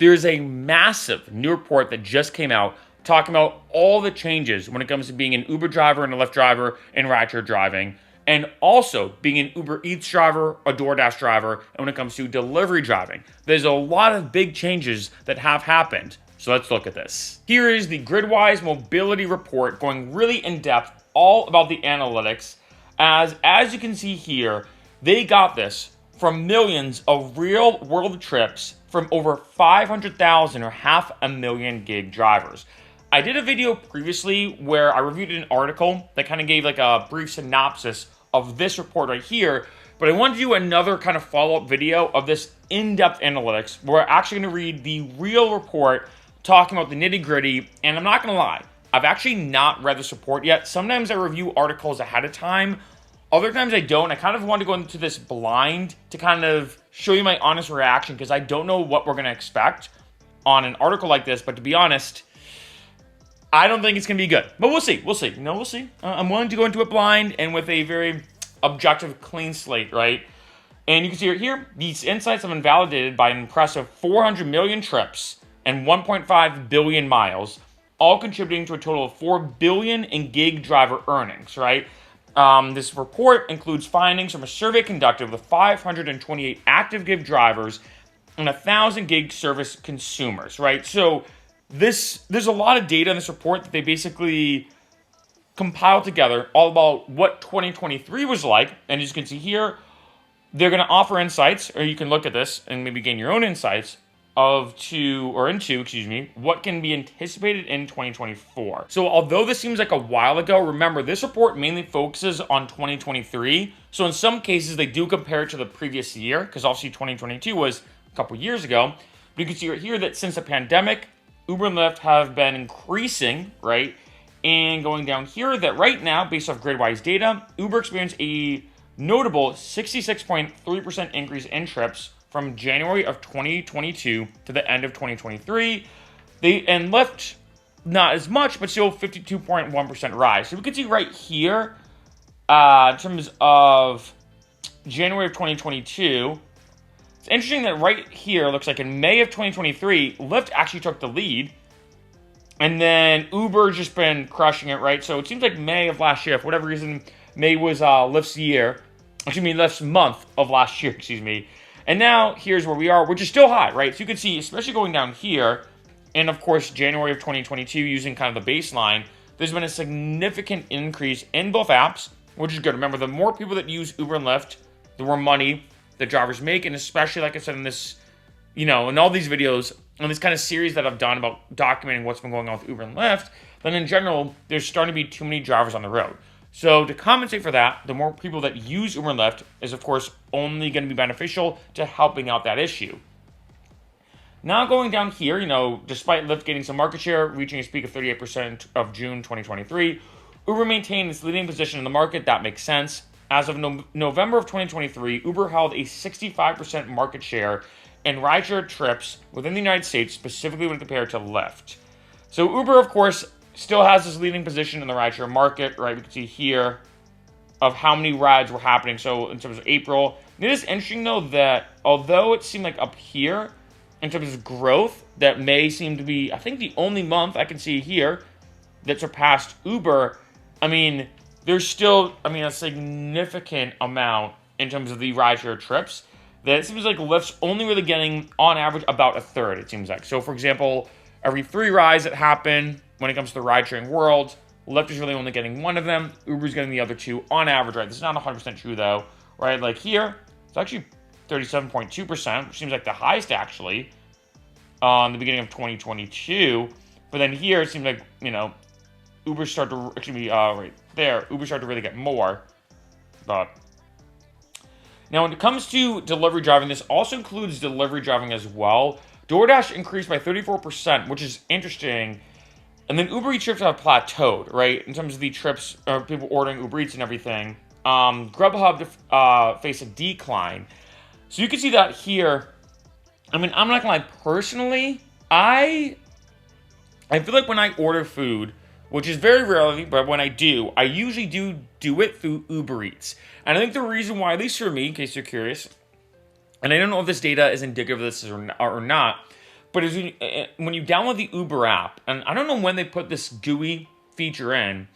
there's a massive new report that just came out talking about all the changes when it comes to being an Uber driver and a Lyft driver and rideshare driving, and also being an Uber Eats driver, a DoorDash driver, and when it comes to delivery driving. There's a lot of big changes that have happened. So let's look at this. Here is the Gridwise mobility report going really in depth all about the analytics. As you can see here, they got this from millions of real world trips from over 500,000 or 500,000 gig drivers. I did a video previously where I reviewed an article that kind of gave like a brief synopsis of this report right here, but I wanted to do another kind of follow-up video of this in-depth analytics where we're actually going to read the real report talking about the nitty-gritty, and I'm not going to lie, I've actually not read this report yet. Sometimes I review articles ahead of time, other times I don't. I kind of want to go into this blind to kind of show you my honest reaction because I don't know what we're going to expect on an article like this, but to be honest, I don't think it's going to be good. But we'll see. We'll see. We'll see. I'm willing to go into it blind and with a very objective, clean slate, right? And you can see right here, these insights have been validated by an impressive 400 million trips and 1.5 billion miles, all contributing to a total of 4 billion in gig driver earnings, right? This report includes findings from a survey conducted with 528 active gig drivers and 1,000 gig service consumers, right? So there's a lot of data in this report that they basically compiled together all about what 2023 was like. And as you can see here, they're going to offer insights, or you can look at this and maybe gain your own insights into what can be anticipated in 2024. So although this seems like a while ago, remember this report mainly focuses on 2023. So in some cases they do compare it to the previous year because obviously 2022 was a couple years ago. But you can see right here that since the pandemic, Uber and Lyft have been increasing, right? And going down here that right now, based off Gridwise data, Uber experienced a notable 66.3% increase in trips from January of 2022 to the end of 2023. And Lyft, not as much, but still 52.1% rise. So we can see right here, in terms of January of 2022, it's interesting that right here, looks like in May of 2023, Lyft actually took the lead. And then Uber's just been crushing it, right? So it seems like May of last year, for whatever reason, May was Lyft's month of last year, And now, here's where we are, which is still high, right? So you can see, especially going down here, and of course, January of 2022, using kind of the baseline, there's been a significant increase in both apps, which is good. Remember, the more people that use Uber and Lyft, the more money the drivers make, and especially, like I said, in this, in all these videos, in this kind of series that I've done about documenting what's been going on with Uber and Lyft, then in general, there's starting to be too many drivers on the road. So to compensate for that, the more people that use Uber and Lyft is, of course, only going to be beneficial to helping out that issue. Now going down here, despite Lyft getting some market share, reaching a peak of 38% of June 2023, Uber maintained its leading position in the market. That makes sense. As of November of 2023, Uber held a 65% market share in rideshare trips within the United States, specifically when compared to Lyft. So Uber, of course, still has this leading position in the rideshare market, right? We can see here of how many rides were happening. So in terms of April, it is interesting though that although it seemed like up here in terms of growth, that May seemed to be, I think, the only month I can see here that surpassed Uber. There's still, a significant amount in terms of the rideshare trips that it seems like Lyft's only really getting, on average, about a third, it seems like. So, for example, every 3 rides that happen when it comes to the ride-sharing world, Lyft is really only getting 1 of them. Uber's getting the other 2 on average, right? This is not 100% true, though, right? Like here, it's actually 37.2%, which seems like the highest, actually, on the beginning of 2022. But then here, it seems like, Uber started to, right there, Uber started to really get more. But now, when it comes to delivery driving, this also includes delivery driving as well. DoorDash increased by 34%, which is interesting. And then Uber Eats trips have plateaued, right? In terms of the trips, people ordering Uber Eats and everything. GrubHub faced a decline. So you can see that here. I'm not gonna lie, personally, I feel like when I order food, which is very rarely, but when I do, I usually do it through Uber Eats. And I think the reason why, at least for me, in case you're curious, and I don't know if this data is indicative of this or not, But when you download the Uber app, and I don't know when they put this GUI feature in,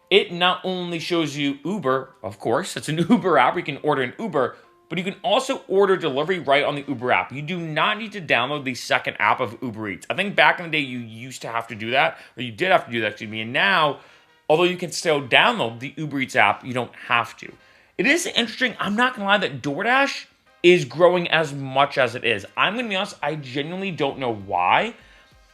it not only shows you Uber, of course, it's an Uber app where you can order an Uber, but you can also order delivery right on the Uber app. You do not need to download the second app of Uber Eats. I think back in the day you used to have to do that, or you did have to do that, and now, although you can still download the Uber Eats app, you don't have to. It is interesting, I'm not going to lie, that DoorDash is growing as much as it is. I'm going to be honest, I genuinely don't know why.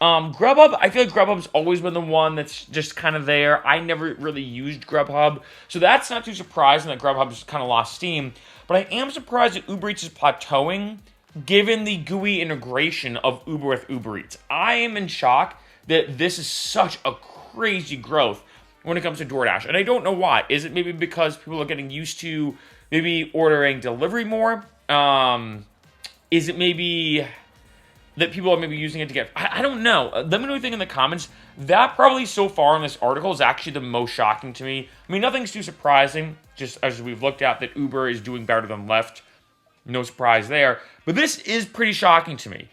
GrubHub, I feel like GrubHub's always been the one that's just kind of there. I never really used GrubHub, so that's not too surprising that GrubHub's kind of lost steam. But I am surprised that Uber Eats is plateauing, given the GUI integration of Uber with Uber Eats. I am in shock that this is such a crazy growth when it comes to DoorDash, and I don't know why. Is it maybe because people are getting used to maybe ordering delivery more? Is it maybe that people are maybe using it to get... I don't know. Let me know what you think in the comments. That probably so far in this article is actually the most shocking to me. I mean, nothing's too surprising, just as we've looked at that Uber is doing better than Lyft. No surprise there. But this is pretty shocking to me.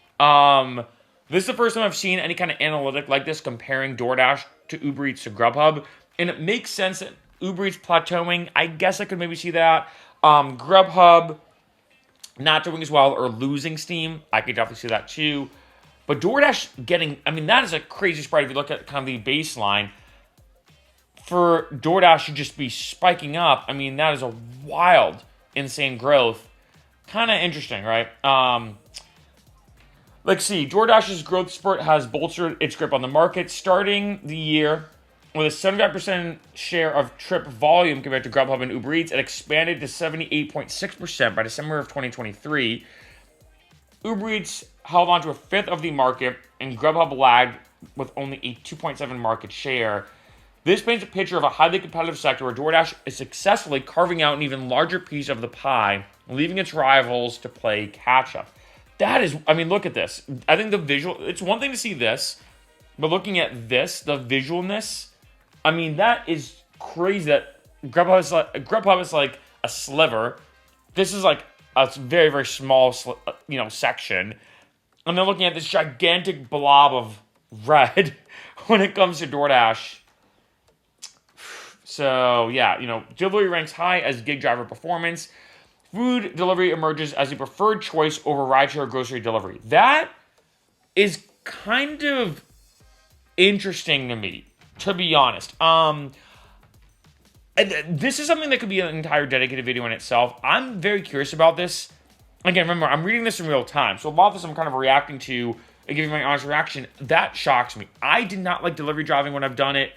This is the first time I've seen any kind of analytic like this comparing DoorDash to Uber Eats to GrubHub. And it makes sense that Uber Eats plateauing. I guess I could maybe see that. GrubHub not doing as well or losing steam. I could definitely see that too. But DoorDash getting, I mean, that is a crazy spread if you look at kind of the baseline. For DoorDash to just be spiking up, I mean, that is a wild, insane growth. Kind of interesting, right? Let's see. DoorDash's growth spurt has bolstered its grip on the market, starting the year with a 75% share of trip volume compared to GrubHub and Uber Eats. It expanded to 78.6% by December of 2023. Uber Eats held on to a fifth of the market, and GrubHub lagged with only a 2.7% market share. This paints a picture of a highly competitive sector where DoorDash is successfully carving out an even larger piece of the pie, leaving its rivals to play catch-up. That is, I mean, look at this. I think the visual, it's one thing to see this, but looking at this, the visualness, I mean, that is crazy that GrubHub is like a sliver. This is like a very, very small, section. And they're looking at this gigantic blob of red when it comes to DoorDash. So, yeah, delivery ranks high as gig driver performance. Food delivery emerges as the preferred choice over rideshare or grocery delivery. That is kind of interesting to me, to be honest. This is something that could be an entire dedicated video in itself. I'm very curious about this. Again, remember, I'm reading this in real time, so a lot of this I'm kind of reacting to and giving my honest reaction. That shocks me. I did not like delivery driving when I've done it.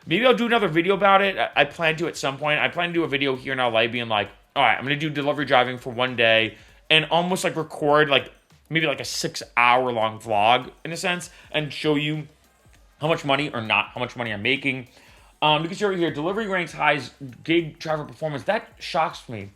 Maybe I'll do another video about it. I plan to at some point. I plan to do a video here in LA being like, all right, I'm going to do delivery driving for one day and almost like record maybe a 6-hour long vlog in a sense and show you how much money or not how much money I'm making. Because you're here, delivery ranks high as gig driver performance. That shocks me.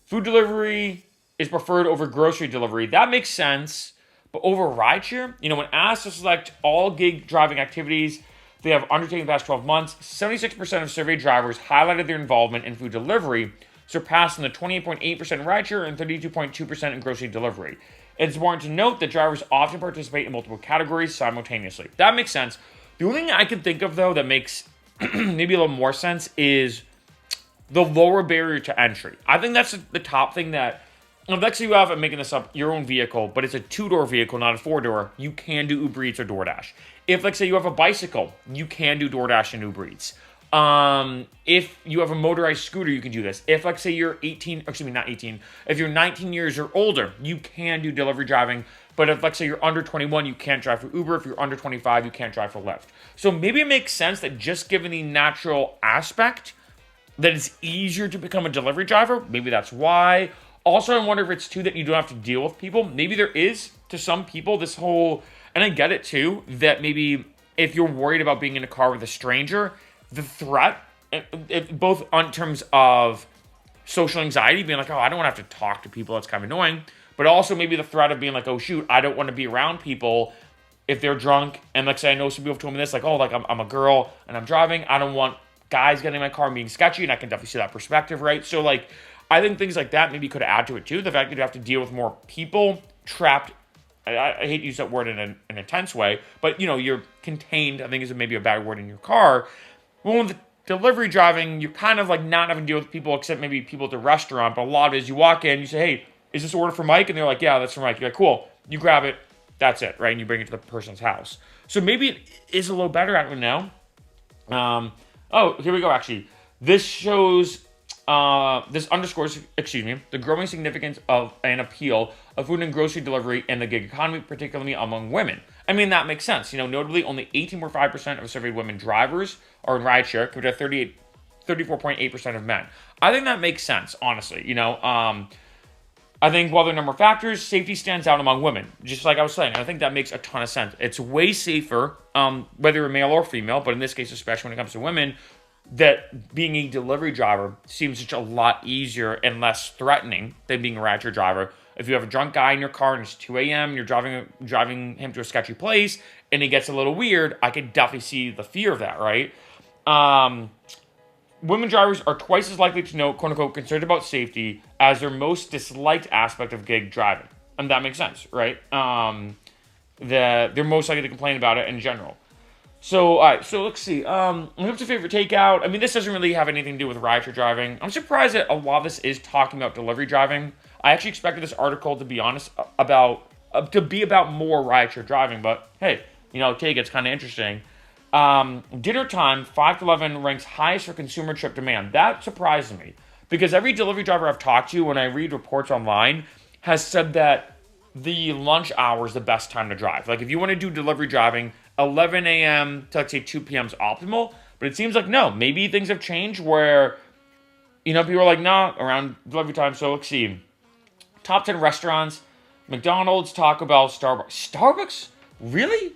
Food delivery is preferred over grocery delivery. That makes sense. But over rideshare, when asked to select all gig driving activities they have undertaken the past 12 months, 76% of surveyed drivers highlighted their involvement in food delivery, surpassing the 28.8% in rideshare and 32.2% in grocery delivery. It's important to note that drivers often participate in multiple categories simultaneously. That makes sense. The only thing I can think of, though, that makes maybe a little more sense is the lower barrier to entry. I think that's the top thing that, let's say you have, I'm making this up, your own vehicle, but it's a 2-door vehicle, not a 4-door, you can do Uber Eats or DoorDash. If, let's say you have a bicycle, you can do DoorDash and Uber Eats. If you have a motorized scooter, you can do this. If, let's say you're if you're 19 years or older, you can do delivery driving. But if, let's say you're under 21, you can't drive for Uber. If you're under 25, you can't drive for Lyft. So maybe it makes sense that just given the natural aspect, that it's easier to become a delivery driver. Maybe that's why. Also, I wonder if it's too that you don't have to deal with people. Maybe there is, to some people, this whole, and I get it too, that maybe if you're worried about being in a car with a stranger, the threat, both on terms of social anxiety, being like, oh, I don't want to have to talk to people, that's kind of annoying, but also maybe the threat of being like, oh, shoot, I don't want to be around people if they're drunk. And like, say, I know some people have told me this, like, oh, like I'm a girl and I'm driving, I don't want guys getting in my car and being sketchy, and I can definitely see that perspective, right? So, like, I think things like that maybe could add to it too. The fact that you have to deal with more people trapped I hate to use that word in an intense way, but you're contained, I think is maybe a bad word, in your car. Well, with delivery driving, you're kind of like not having to deal with people except maybe people at the restaurant, but a lot of it is you walk in, you say, hey, is this order for Mike? And they're like, yeah, that's for Mike. You're like, cool. You grab it, that's it, right? And you bring it to the person's house. So maybe it is a little better, I don't know. Oh, here we go, actually. This shows, this underscores, the growing significance of an appeal of food and grocery delivery in the gig economy, particularly among women. I mean, that makes sense. Notably, only 18.5% of surveyed women drivers are in rideshare, compared to 34.8% of men. I think that makes sense, honestly. I think while there are a number of factors, safety stands out among women. Just like I was saying, I think that makes a ton of sense. It's way safer, whether you're male or female, but in this case, especially when it comes to women, that being a delivery driver seems such a lot easier and less threatening than being a rideshare driver. If you have a drunk guy in your car and it's 2 a.m. and you're driving him to a sketchy place and it gets a little weird, I could definitely see the fear of that, right? Women drivers are twice as likely to know, quote-unquote, concerned about safety as their most disliked aspect of gig driving. And that makes sense, right? They're most likely to complain about it in general. So, all right, so let's see. What's your favorite takeout? I mean, this doesn't really have anything to do with rideshare driving. I'm surprised that a lot of this is talking about delivery driving. I actually expected this article, to be honest, to be about more rideshare driving. But, hey, take it's kind of interesting. Dinner time, 5 to 11 ranks highest for consumer trip demand. That surprised me because every delivery driver I've talked to when I read reports online has said that the lunch hour is the best time to drive. Like if you want to do delivery driving, 11 a.m. to let's say 2 p.m. is optimal, but it seems like no, maybe things have changed where, people are like, nah, around delivery time. So let's see. Top 10 restaurants, McDonald's, Taco Bell, Starbucks. Starbucks? Really?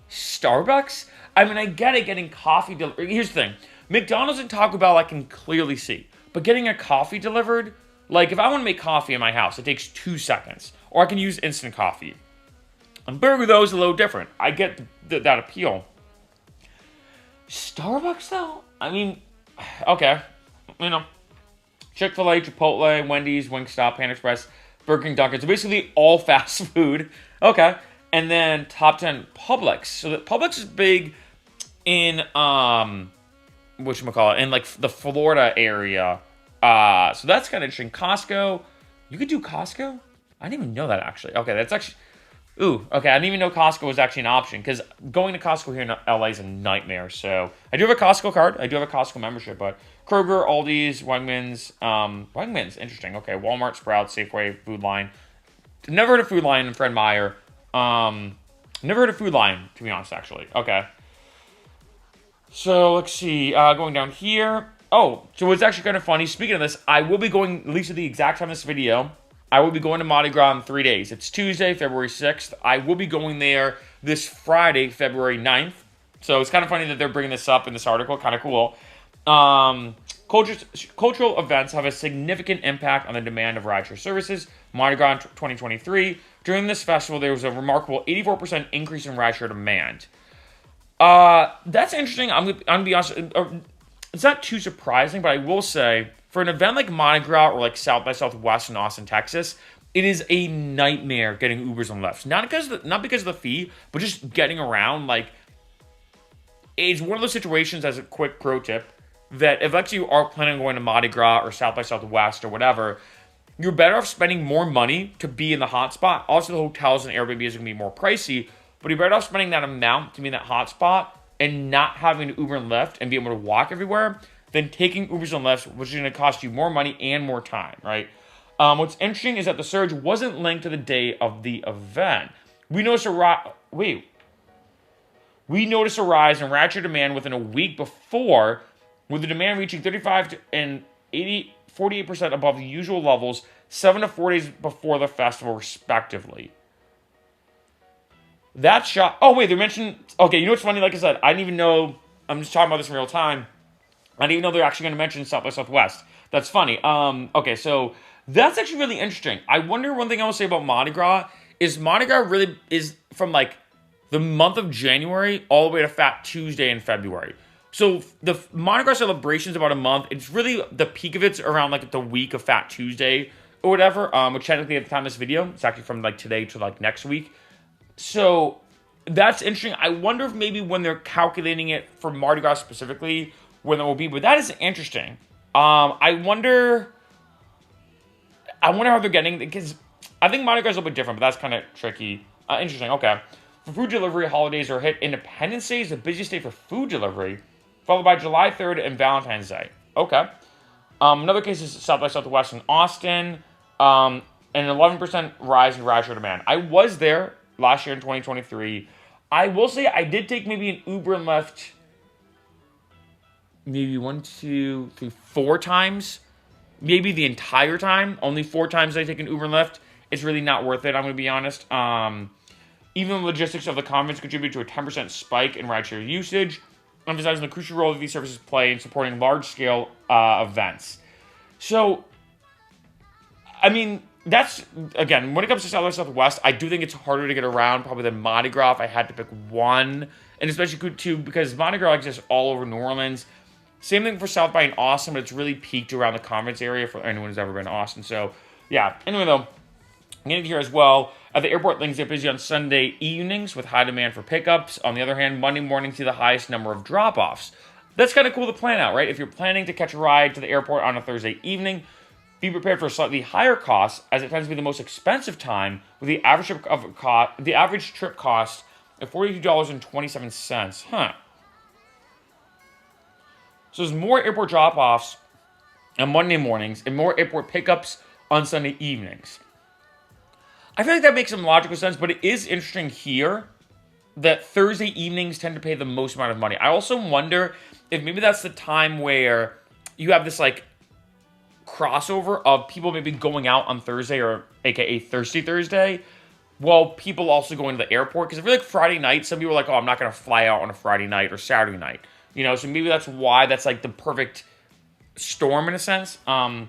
Starbucks? I mean, I get it, getting coffee delivered. Here's the thing. McDonald's and Taco Bell I can clearly see. But getting a coffee delivered, like if I want to make coffee in my house, it takes 2 seconds. Or I can use instant coffee. A burger, though, is a little different. I get that appeal. Starbucks, though? I mean, okay. Chick-fil-A, Chipotle, Wendy's, Wingstop, Panda Express, Burger King, Dunkin'. So basically all fast food. Okay. And then top 10, Publix. So Publix is big in, whatchamacallit, in like the Florida area. So that's kind of interesting. Costco. You could do Costco? I didn't even know that, actually. Okay, that's actually... Ooh, okay, I didn't even know Costco was actually an option, because going to Costco here in LA is a nightmare, so... I do have a Costco card, I do have a Costco membership, but Kroger, Aldi's, Wegmans, Wegmans, interesting, okay, Walmart, Sprouts, Safeway, Food Line. Never heard of Food Line and Fred Meyer. Never heard of Food Line, to be honest, actually. Okay. So, let's see, going down here... Oh, so it's actually kind of funny, speaking of this, I will be going, at least at the exact time of this video... I will be going to Mardi Gras in 3 days. It's Tuesday, February 6th. I will be going there this Friday, February 9th. So it's kind of funny that they're bringing this up in this article. Kind of cool. Cultural events have a significant impact on the demand of rideshare services. Mardi Gras 2023. During this festival, there was a remarkable 84% increase in rideshare demand. That's interesting. I'm gonna be honest. It's not too surprising, but I will say... For an event like Mardi Gras or like South by Southwest in Austin, Texas, it is a nightmare getting Ubers and Lyfts. Not because of the fee, but just getting around. Like, it's one of those situations, as a quick pro tip, that if actually you are planning on going to Mardi Gras or South by Southwest or whatever, you're better off spending more money to be in the hotspot. Also, the hotels and Airbnb is going to be more pricey, but you're better off spending that amount to be in that hotspot and not having Uber and Lyft and being able to walk everywhere than taking Ubers and Lyfts, which is going to cost you more money and more time, right? What's interesting is that the surge wasn't linked to the day of the event. We noticed a rise in rideshare demand within a week before, with the demand reaching 35 and 48% above the usual levels 7 to 4 days before the festival, respectively. That shot. Oh wait, they mentioned. Okay, you know what's funny? Like I said, I didn't even know. I'm just talking about this in real time. I didn't even know they're actually going to mention South by Southwest. That's funny. Okay, so that's actually really interesting. I wonder, one thing I will say about Mardi Gras really is from like the month of January all the way to Fat Tuesday in February. So the Mardi Gras celebration is about a month. It's really, the peak of it's around like the week of Fat Tuesday or whatever, which technically at the time of this video, it's actually from like today to like next week. So that's interesting. I wonder if maybe when they're calculating it for Mardi Gras specifically, when it will be, but that is interesting. I wonder how they're getting, because I think Mardi Gras is a little bit different, but that's kind of tricky. Interesting, okay. For food delivery, holidays are hit. Independence Day is the busiest day for food delivery, followed by July 3rd and Valentine's Day. Okay. Another case is South by Southwest in Austin, an 11% rise in rideshare demand. I was there last year in 2023. I will say I did take maybe an Uber and Lyft maybe 1, 2, 3, 4 times. Maybe the entire time. Only 4 times I take an Uber and Lyft. It's really not worth it, I'm going to be honest. Even the logistics of the conference contribute to a 10% spike in rideshare usage, emphasizing the crucial role that these services play in supporting large-scale events. So, I mean, that's, again, when it comes to South by Southwest, I do think it's harder to get around probably than Mardi Gras if I had to pick one. And especially, too, because Mardi Gras exists all over New Orleans. Same thing for South by in Austin, but it's really peaked around the conference area for anyone who's ever been to Austin. So, yeah. Anyway, though, I'm getting here as well. At the airport, things get busy on Sunday evenings with high demand for pickups. On the other hand, Monday morning see the highest number of drop-offs. That's kind of cool to plan out, right? If you're planning to catch a ride to the airport on a Thursday evening, be prepared for a slightly higher cost, as it tends to be the most expensive time, with the average trip cost at $42.27. Huh. So there's more airport drop-offs on Monday mornings and more airport pickups on Sunday evenings. I feel like that makes some logical sense, but it is interesting here that Thursday evenings tend to pay the most amount of money. I also wonder if maybe that's the time where you have this like crossover of people maybe going out on Thursday, or aka Thirsty Thursday, while people also going to the airport. Because I feel like Friday night, some people are like, oh, I'm not going to fly out on a Friday night or Saturday night. You know, so maybe that's why that's like the perfect storm in a sense. So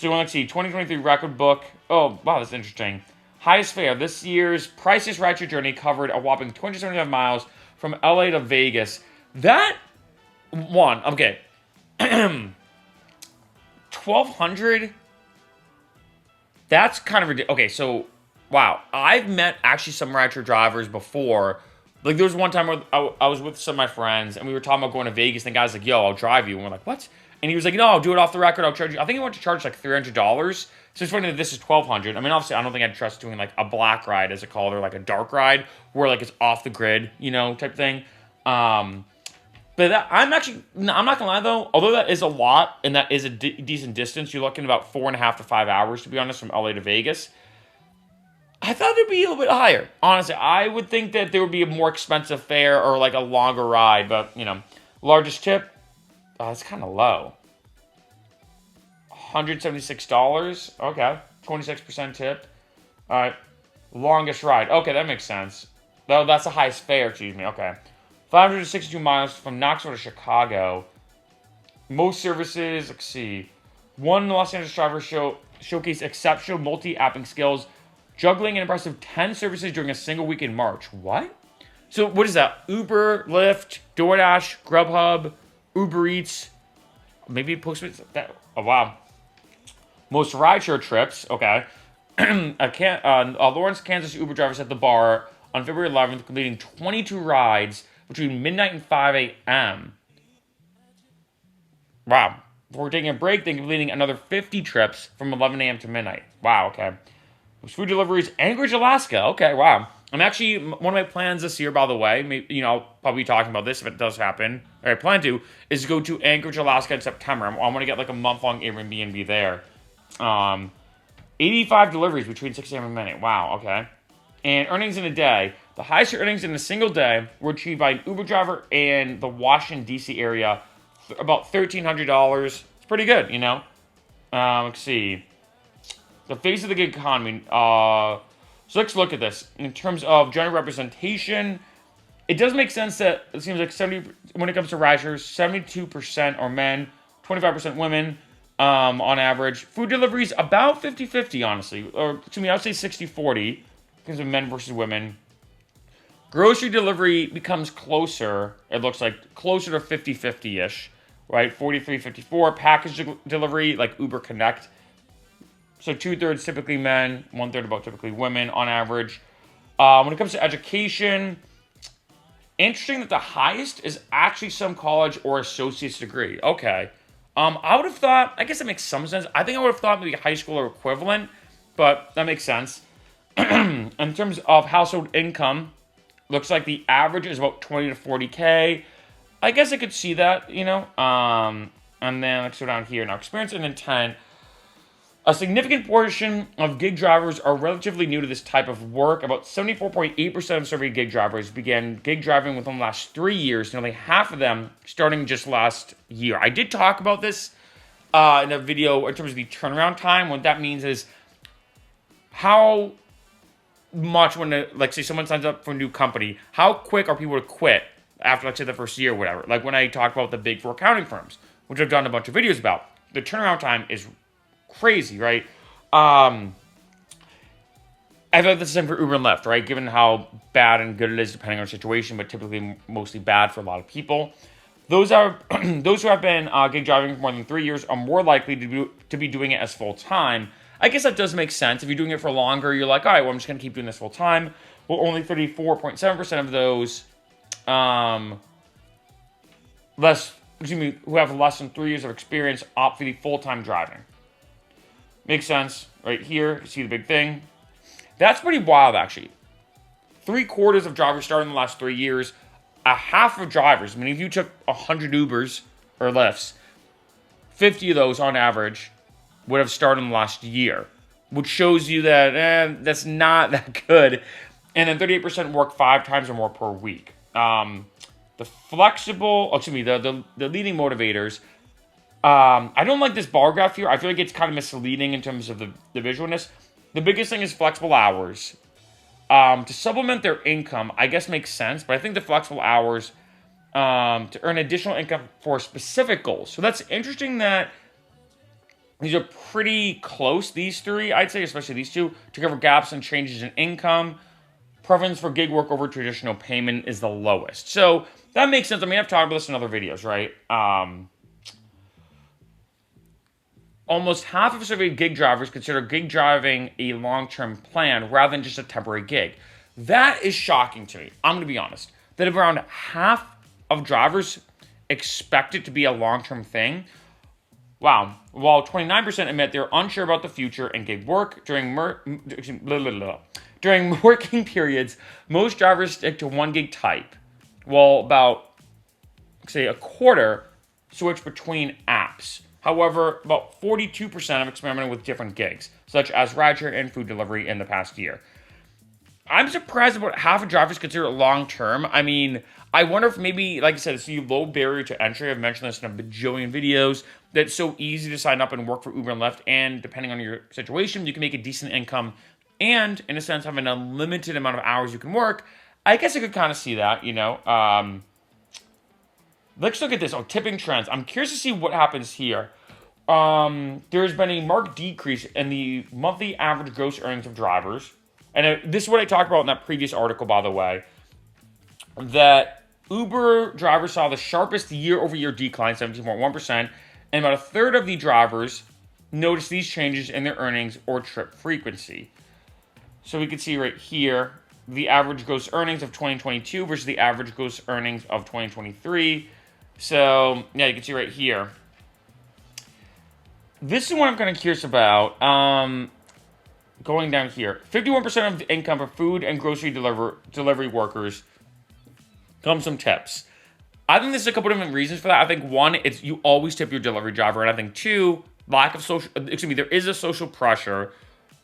let's see, 2023 record book. Oh, wow, that's interesting. Highest fare. This year's priciest rideshare journey covered a whopping 275 miles from LA to Vegas. That one, okay. 1,200? That's kind of ridiculous. Okay, so, wow. I've met actually some rideshare drivers before. Like, there was one time where I was with some of my friends, and we were talking about going to Vegas, and the guy's like, yo, I'll drive you. And we're like, what? And he was like, no, I'll do it off the record. I'll charge you. I think he wanted to charge like $300. So it's funny that this is $1,200. I mean, obviously, I don't think I'd trust doing like a black ride, as it called, or like a dark ride, where like it's off the grid, you know, type thing. But that, I'm not gonna lie though. Although that is a lot and that is a decent distance, you're looking about 4.5 to 5 hours, to be honest, from LA to Vegas. I thought it'd be a little bit higher. Honestly, I would think that there would be a more expensive fare or like a longer ride. But you know, largest tip, it's kind of low. $176. Okay. 26% tip. All right. Longest ride. Okay, that makes sense. Though that's the highest fare, excuse me. Okay. 562 miles from Knoxville to Chicago. Most services, let's see. One Los Angeles driver showcased exceptional multi-apping skills, juggling an impressive 10 services during a single week in March. What? So what is that? Uber, Lyft, DoorDash, GrubHub, Uber Eats. Maybe Postmates. Oh, wow. Most rideshare trips, okay. Lawrence, Kansas Uber driver set the bar on February 11th, completing 22 rides between midnight and 5 a.m. Wow. Before taking a break, then completing another 50 trips from 11 a.m. to midnight. Wow, okay. Most food deliveries, Anchorage, Alaska. Okay, wow. I'm actually, one of my plans this year, by the way, maybe, you know, I'll probably be talking about this if it does happen, or I plan to, is to go to Anchorage, Alaska in September. I want to get like a month-long Airbnb there. 85 deliveries between 6 a.m. and midnight. Wow, okay. And earnings in a day. The highest earnings in a single day were achieved by an Uber driver in the Washington, D.C. area. About $1,300. It's pretty good, you know. Let's see. The face of the gig economy. So let's look at this. In terms of general representation, it does make sense that it seems like when it comes to rideshare, 72% are men, 25% women. On average. Food deliveries, about 50-50, honestly. Or, to me, I would say 60-40, because of men versus women. Grocery delivery becomes closer, it looks like, closer to 50-50-ish, right? 43-54. Package delivery, like Uber Connect, So 2/3 typically men, 1/3 about typically women on average. When it comes to education, interesting that the highest is actually some college or associate's degree. Okay. I would have thought, I guess that makes some sense. I think I would have thought maybe high school or equivalent, but that makes sense. In terms of household income, looks like the average is about 20 to 40K. I guess I could see that, you know. And then let's go down here now. Experience and intent. A significant portion of gig drivers are relatively new to this type of work. About 74.8% of surveyed gig drivers began gig driving within the last 3 years, nearly half of them starting just last year. I did talk about this in a video in terms of the turnaround time. What that means is how much when, like, say someone signs up for a new company, how quick are people to quit after, let's say, the first year or whatever. Like when I talked about the big four accounting firms, which I've done a bunch of videos about, the turnaround time is crazy, right? I feel like this is the same for Uber and Lyft, right? Given how bad and good it is depending on the situation, but typically mostly bad for a lot of people. Those who have been gig driving for more than 3 years are more likely to be doing it as full time. I guess that does make sense. If you're doing it for longer, you're like, all right, well, I'm just going to keep doing this full time. Well, only 34.7% of those who have less than 3 years of experience opt for the full-time driving. Makes sense. Right here, you see the big thing. That's pretty wild, actually. 3/4 of drivers started in the last 3 years. A half of drivers, I mean, if you took 100 Ubers or Lyfts, 50 of those on average would have started in the last year, which shows you that that's not that good. And then 38% work 5 times or more per week. The leading motivators. I don't like this bar graph here. I feel like it's kind of misleading in terms of the visualness. The biggest thing is flexible hours. To supplement their income, I guess makes sense, but I think the flexible hours to earn additional income for specific goals. So that's interesting that these are pretty close, these three, I'd say, especially these two, to cover gaps and changes in income. Preference for gig work over traditional payment is the lowest. So that makes sense. I mean, I've talked about this in other videos, right? Almost half of surveyed gig drivers consider gig driving a long-term plan rather than just a temporary gig. That is shocking to me. I'm going to be honest. That around half of drivers expect it to be a long-term thing. Wow. While 29% admit they're unsure about the future and gig work during working periods, most drivers stick to one gig type, while about, say, a quarter switch between apps. However, about 42% have experimented with different gigs, such as rideshare and food delivery in the past year. I'm surprised about half of drivers consider it long-term. I mean, I wonder if maybe, like I said, it's a low barrier to entry. I've mentioned this in a bajillion videos, that it's so easy to sign up and work for Uber and Lyft, and depending on your situation, you can make a decent income and, in a sense, have an unlimited amount of hours you can work. I guess I could kind of see that, you know. Let's look at this. Oh, tipping trends. I'm curious to see what happens here. There's been a marked decrease in the monthly average gross earnings of drivers. And this is what I talked about in that previous article, by the way. That Uber drivers saw the sharpest year-over-year decline, 17.1%. And about a third of the drivers noticed these changes in their earnings or trip frequency. So we can see right here, the average gross earnings of 2022 versus the average gross earnings of 2023. So, yeah, you can see right here. This is what I'm kind of curious about. Going down here. 51% of the income for food and grocery delivery workers comes from tips. I think there's a couple different reasons for that. I think one, it's you always tip your delivery driver. And I think two, there is a social pressure,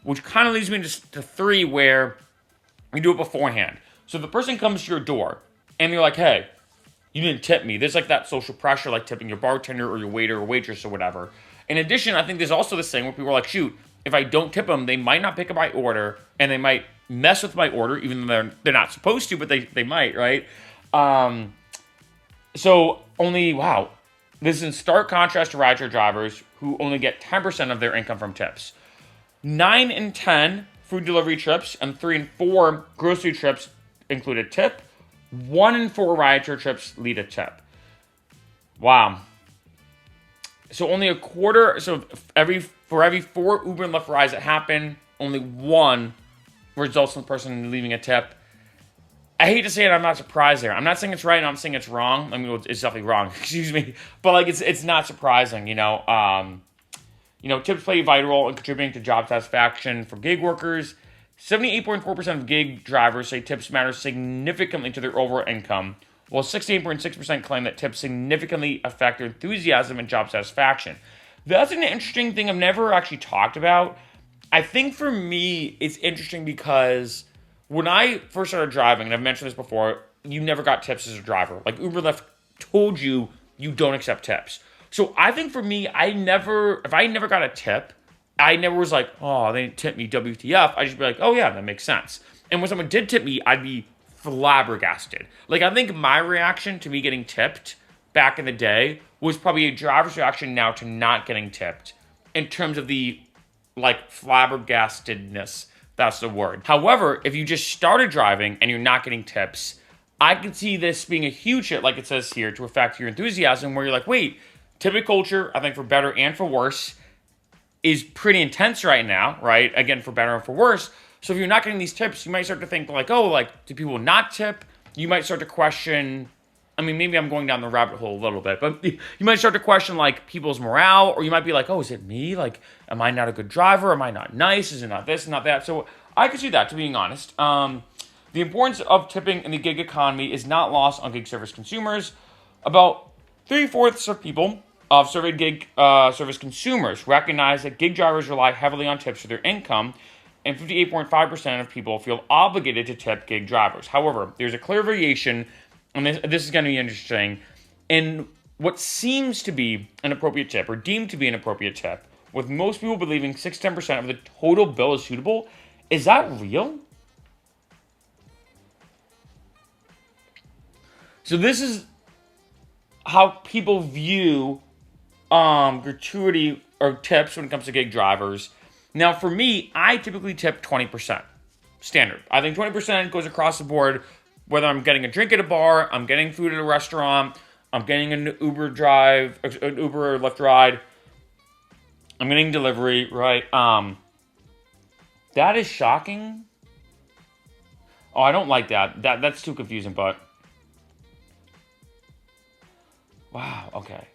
which kind of leads me to three, where you do it beforehand. So the person comes to your door and you're like, hey, you didn't tip me. There's like that social pressure, like tipping your bartender or your waiter or waitress or whatever. In addition, I think there's also this thing where people are like, shoot, if I don't tip them, they might not pick up my order and they might mess with my order, even though they're not supposed to, but they might, right? So wow. This is in stark contrast to rideshare drivers who only get 10% of their income from tips. 9 in 10 food delivery trips and 3 in 4 grocery trips include a tip. 1 in 4 rideshare trips lead a tip. Wow. So only a quarter, so every For every 4 Uber and Lyft rides that happen, only 1 results in the person leaving a tip. I hate to say it, I'm not surprised there. I'm not saying it's right, and I'm saying it's wrong. I mean, it's definitely wrong, excuse me. But like, it's not surprising, tips play a vital role in contributing to job satisfaction for gig workers. 78.4% of gig drivers say tips matter significantly to their overall income, while 68.6% claim that tips significantly affect their enthusiasm and job satisfaction. That's an interesting thing I've never actually talked about. I think for me, it's interesting because when I first started driving, and I've mentioned this before, you never got tips as a driver. Like Uber Lyft told you don't accept tips. So I think for me, if I never got a tip, I never was like, oh, they didn't tip me, WTF. I'd just be like, oh yeah, that makes sense. And when someone did tip me, I'd be flabbergasted. Like, I think my reaction to me getting tipped back in the day was probably a driver's reaction now to not getting tipped in terms of the, like, flabbergastedness. That's the word. However, if you just started driving and you're not getting tips, I could see this being a huge hit, like it says here, to affect your enthusiasm, where you're like, wait, tipping culture, I think for better and for worse, is pretty intense right now, right? Again, for better and for worse. So if you're not getting these tips, you might start to think like, oh, like, do people not tip? You might start to question, I mean, maybe I'm going down the rabbit hole a little bit, but you might start to question like people's morale, or you might be like, oh, is it me? Like, am I not a good driver? Am I not nice? Is it not this, not that? So I could see that, to being honest. The importance of tipping in the gig economy is not lost on gig service consumers. About 3/4 of people of surveyed gig service consumers recognize that gig drivers rely heavily on tips for their income, and 58.5% of people feel obligated to tip gig drivers. However, there's a clear variation, and this is going to be interesting, in what seems to be an appropriate tip, or deemed to be an appropriate tip, with most people believing 6-10% of the total bill is suitable. Is that real? So this is how people view gratuity or tips when it comes to gig drivers. Now, for me, I typically tip 20%. Standard. I think 20% goes across the board, whether I'm getting a drink at a bar, I'm getting food at a restaurant, I'm getting an Uber or Lyft ride, I'm getting delivery, right? That is shocking. Oh, I don't like that. That's too confusing, but wow, okay.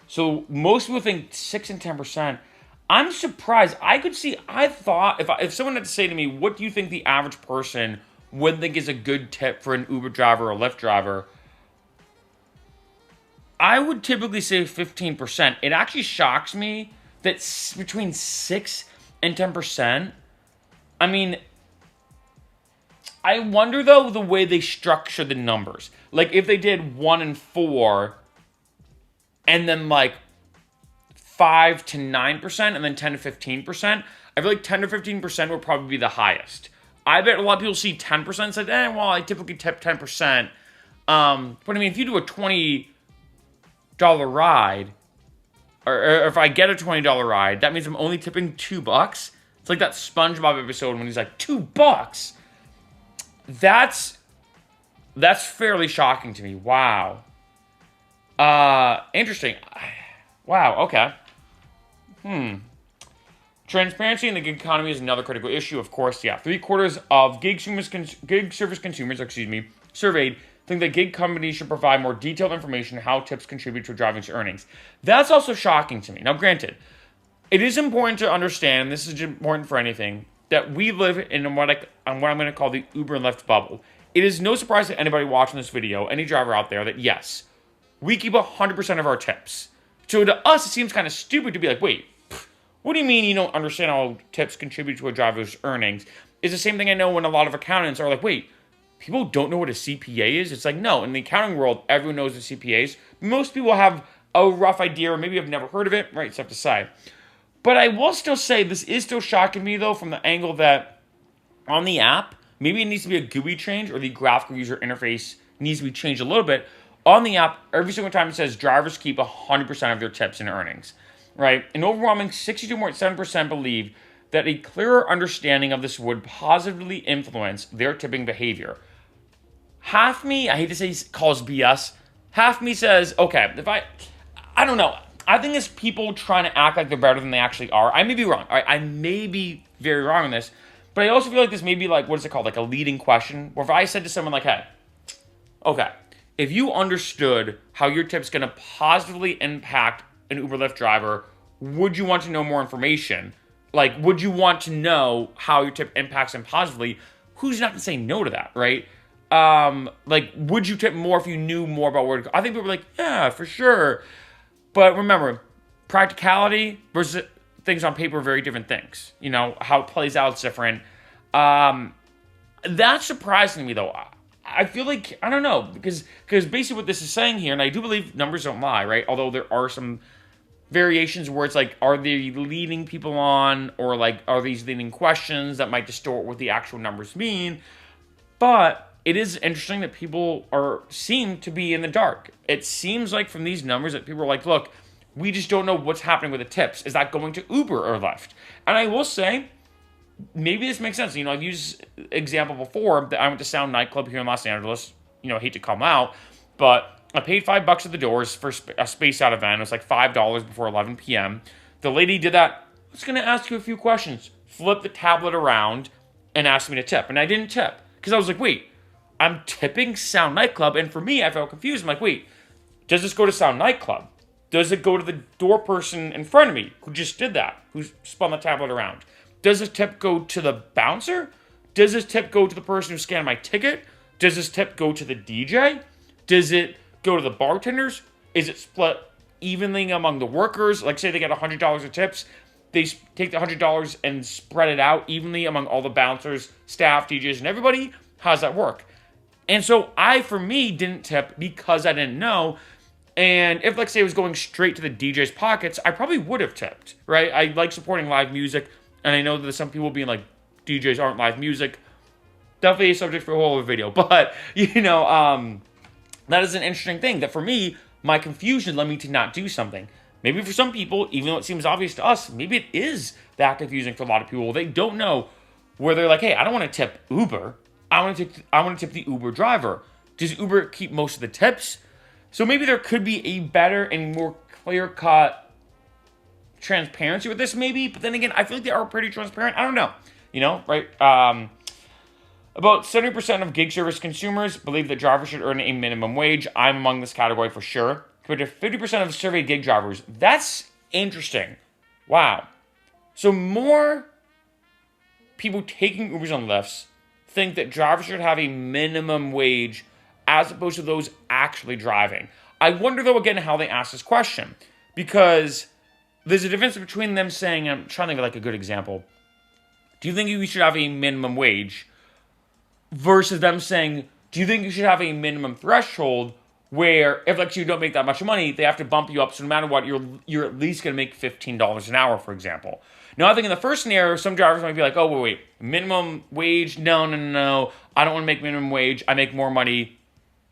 So most people think 6 and 10%. I'm surprised. I thought if someone had to say to me, what do you think the average person would think is a good tip for an Uber driver or Lyft driver? I would typically say 15%. It actually shocks me that between 6 and 10%. I mean, I wonder though the way they structure the numbers. Like if they did 1 and 4, and then like 5 to 9%, and then 10 to 15%. I feel like 10 to 15% would probably be the highest. I bet a lot of people see 10% and say, well, I typically tip 10%. But I mean, if you do a $20 ride, or if I get a $20 ride, that means I'm only tipping $2. It's like that SpongeBob episode when he's like, $2. That's fairly shocking to me. Wow. Interesting. Wow, okay. Transparency in the gig economy is another critical issue, of course. Yeah, 3/4 of gig service consumers, surveyed think that gig companies should provide more detailed information on how tips contribute to a driver's earnings. That's also shocking to me. Now, granted, it is important to understand, and this is important for anything, that we live in what I'm going to call the Uber and Lyft bubble. It is no surprise to anybody watching this video, any driver out there, that yes, we keep 100% of our tips. So to us, it seems kind of stupid to be like, wait, what do you mean you don't understand how tips contribute to a driver's earnings? It's the same thing I know when a lot of accountants are like, wait, people don't know what a CPA is? It's like, no, in the accounting world, everyone knows what CPA is. Most people have a rough idea, or maybe have never heard of it, right? Stuff to say. But I will still say this is still shocking me, though, from the angle that on the app, maybe it needs to be a GUI change, or the graphical user interface needs to be changed a little bit. On the app, every single time it says drivers keep 100% of their tips and earnings, right? An overwhelming 62.7% believe that a clearer understanding of this would positively influence their tipping behavior. Half me, I hate to say calls BS, half me says, okay, I don't know. I think it's people trying to act like they're better than they actually are. I may be wrong. All right, I may be very wrong on this, but I also feel like this may be like, what is it called? Like a leading question. Where if I said to someone like, hey, okay, if you understood how your tip's going to positively impact an Uber Lyft driver, would you want to know more information? Like, would you want to know how your tip impacts them positively? Who's not going to say no to that, right? Like, would you tip more if you knew more about where to go? I think people are like, yeah, for sure. But remember, practicality versus things on paper are very different things. You know, how it plays out is different. That's surprising to me, though. I feel like, I don't know, because basically what this is saying here, and I do believe numbers don't lie, right? Although there are some variations where it's like, are they leading people on, or like, are these leading questions that might distort what the actual numbers mean? But it is interesting that people seem to be in the dark. It seems like from these numbers that people are like, look, we just don't know what's happening with the tips. Is that going to Uber or Lyft? And I will say, maybe this makes sense. You know, I've used example before that I went to Sound nightclub here in Los Angeles. You know, I hate to call them out, but I paid $5 at the doors for a space out event. It was like $5 before 11 p.m. The lady did that. I was going to ask you a few questions. Flip the tablet around and asked me to tip. And I didn't tip because I was like, wait, I'm tipping Sound nightclub. And for me, I felt confused. I'm like, wait, does this go to Sound nightclub? Does it go to the door person in front of me who just did that, who spun the tablet around? Does this tip go to the bouncer? Does this tip go to the person who scanned my ticket? Does this tip go to the DJ? Does it go to the bartenders? Is it split evenly among the workers? Like, say they get $100 of tips, they take the $100 and spread it out evenly among all the bouncers, staff, DJs, and everybody? How does that work? And so for me, didn't tip because I didn't know. And if, like, say, it was going straight to the DJ's pockets, I probably would have tipped, right? I like supporting live music, and I know that there's some people being like, DJs aren't live music. Definitely a subject for a whole other video. But, you know, that is an interesting thing that for me, my confusion led me to not do something. Maybe for some people, even though it seems obvious to us, maybe it is that confusing for a lot of people. They don't know where they're like, hey, I don't want to tip Uber. I want to tip the Uber driver. Does Uber keep most of the tips? So maybe there could be a better and more clear-cut transparency with this, maybe. But then again, I feel like they are pretty transparent. I don't know. You know, right? About 70% of gig service consumers believe that drivers should earn a minimum wage. I'm among this category for sure. Compared to 50% of surveyed gig drivers. That's interesting. Wow. So more people taking Ubers and Lyfts think that drivers should have a minimum wage as opposed to those actually driving. I wonder, though, again, how they ask this question. Because there's a difference between them saying, I'm trying to think of like a good example. Do you think you should have a minimum wage? Versus them saying, do you think you should have a minimum threshold where if, like, you don't make that much money, they have to bump you up. So no matter what, you're at least going to make $15 an hour, for example. Now, I think in the first scenario, some drivers might be like, oh, wait, minimum wage? No. I don't want to make minimum wage. I make more money,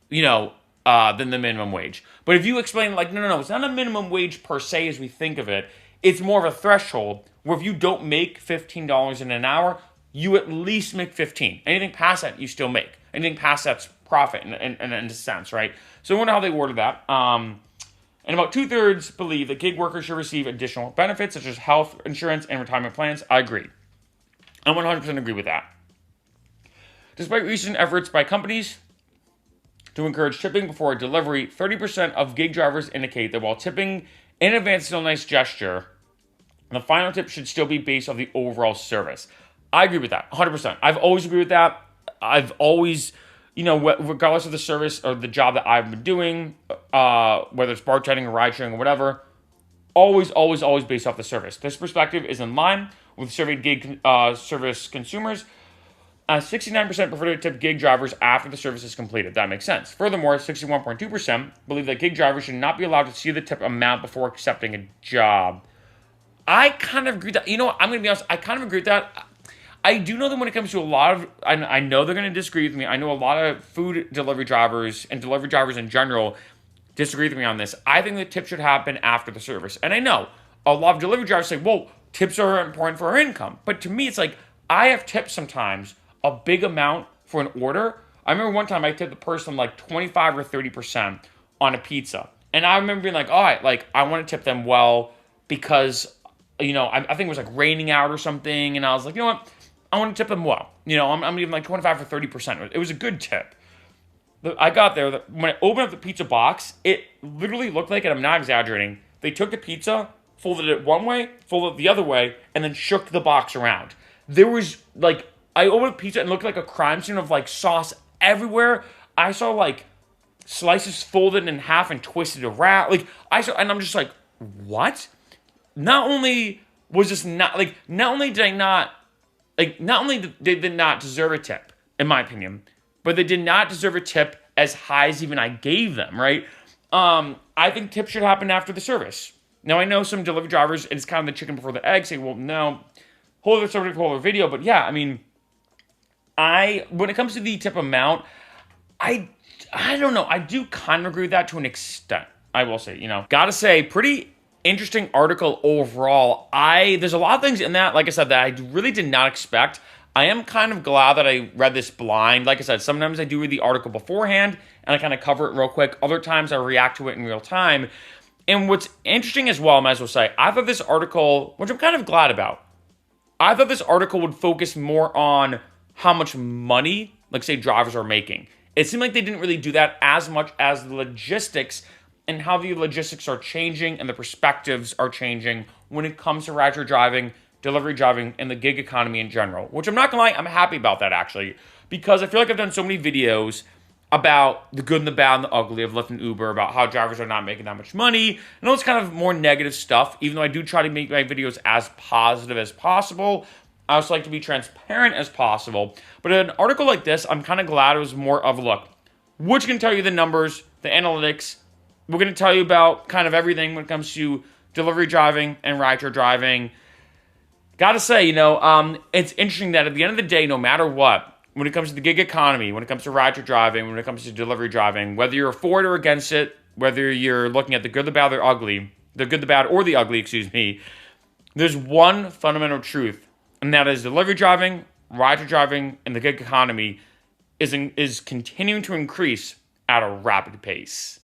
you know, than the minimum wage. But if you explain, like, no, it's not a minimum wage per se as we think of it. It's more of a threshold where if you don't make $15 in an hour, you at least make 15. Anything past that, you still make. Anything past that's profit in a sense, right? So I wonder how they worded that. And about 2/3 believe that gig workers should receive additional benefits such as health insurance and retirement plans. I agree. I 100% agree with that. Despite recent efforts by companies to encourage tipping before a delivery, 30% of gig drivers indicate that while tipping in advance is a nice gesture, the final tip should still be based on the overall service. I agree with that, 100%. I've always agreed with that. I've always, you know, regardless of the service or the job that I've been doing, whether it's bartending or ride sharing or whatever, always based off the service. This perspective is in line with surveyed gig service consumers. 69% prefer to tip gig drivers after the service is completed. That makes sense. Furthermore, 61.2% believe that gig drivers should not be allowed to see the tip amount before accepting a job. I kind of agree with that. You know what? I'm going to be honest. I kind of agree with that. I do know that when it comes to a lot of, I know they're going to disagree with me. I know a lot of food delivery drivers and delivery drivers in general disagree with me on this. I think the tip should happen after the service. And I know a lot of delivery drivers say, well, tips are important for our income. But to me, it's like, I have tips sometimes, a big amount for an order. I remember one time I tipped the person like 25 or 30% on a pizza. And I remember being like, all right, like, I want to tip them well because, I think it was like raining out or something. And I was like, you know what? I want to tip them well. I'm even like 25 or 30%. It was a good tip. I got there. When I opened up the pizza box, it literally looked like, and I'm not exaggerating, they took the pizza, folded it one way, folded it the other way, and then shook the box around. There was, like, I opened the pizza and it looked like a crime scene of, like, sauce everywhere. I saw, like, slices folded in half and twisted around. Like, and I'm just like, what? Not only was this not, like, not only did they not deserve a tip, in my opinion, but they did not deserve a tip as high as even I gave them, right? I think tips should happen after the service. Now, I know some delivery drivers, it's kind of the chicken before the egg, say, well, no, whole other subject, whole other video. But yeah, I mean, when it comes to the tip amount, I don't know. I do kind of agree with that to an extent, I will say. Gotta say, pretty interesting article overall. There's a lot of things in that, like I said, that I really did not expect. I am kind of glad that I read this blind. Like I said, sometimes I do read the article beforehand and I kind of cover it real quick. Other times I react to it in real time. And what's interesting as well, I might as well say, I thought this article, which I'm kind of glad about, I thought this article would focus more on how much money, like say, drivers are making. It seemed like they didn't really do that as much as the logistics and how the logistics are changing and the perspectives are changing when it comes to rideshare driving, delivery driving, and the gig economy in general. Which I'm not gonna lie, I'm happy about that actually, because I feel like I've done so many videos about the good and the bad and the ugly of Lyft and Uber, about how drivers are not making that much money, and all this kind of more negative stuff, even though I do try to make my videos as positive as possible. I also like to be transparent as possible. But in an article like this, I'm kind of glad it was more of a look. We're just going to tell you the numbers, the analytics. We're going to tell you about kind of everything when it comes to delivery driving and rideshare driving. Gotta say, it's interesting that at the end of the day, no matter what, when it comes to the gig economy, when it comes to rideshare driving, when it comes to delivery driving, whether you're for it or against it, whether you're looking at the good, the bad, or ugly, the good, the bad, or the ugly, there's one fundamental truth, and that is delivery driving, rideshare driving, and the gig economy is continuing to increase at a rapid pace.